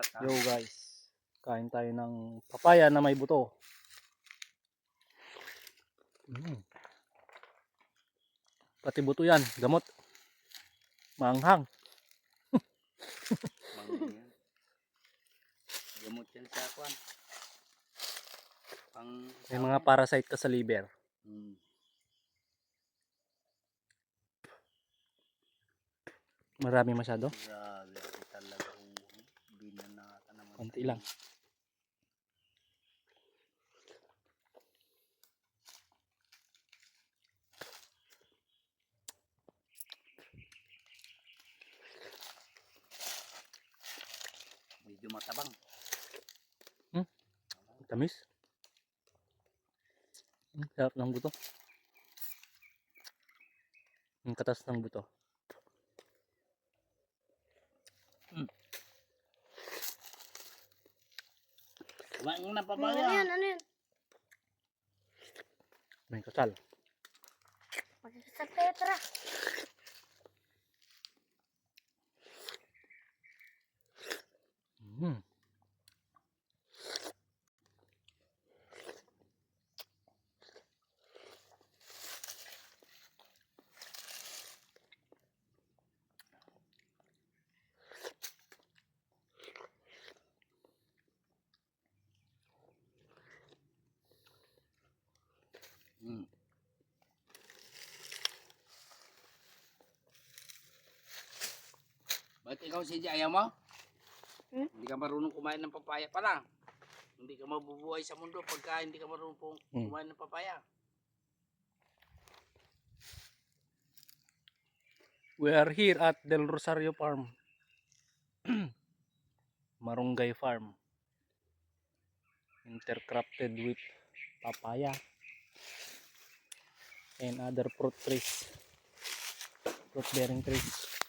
ugat ha. Yo guys, kain tayo ng papaya na may buto. Pati buto yan, gamot. Maanghang. Bango yan. Gamot yan sa kwan. May mga parasite ka sa liver. Marami masyado. Grabe, talagang binanata naman. Konti lang. Medyo matabang. Tamis. Sarap ng buto. Ang katas ng buto. Kumain mo na papaya. Ano yan? May kasal. Magkakasal kayo, tara. Ba't ikaw si ayaw mo? Hmm? Hindi ka marunong kumain ng papaya pa lang. Hindi ka mabubuhay sa mundo pagka hindi ka marunong kumain ng papaya. We are here at Del Rosario Farm. Marunggay Farm. Intercrafted with papaya and other fruit trees. Fruit bearing trees.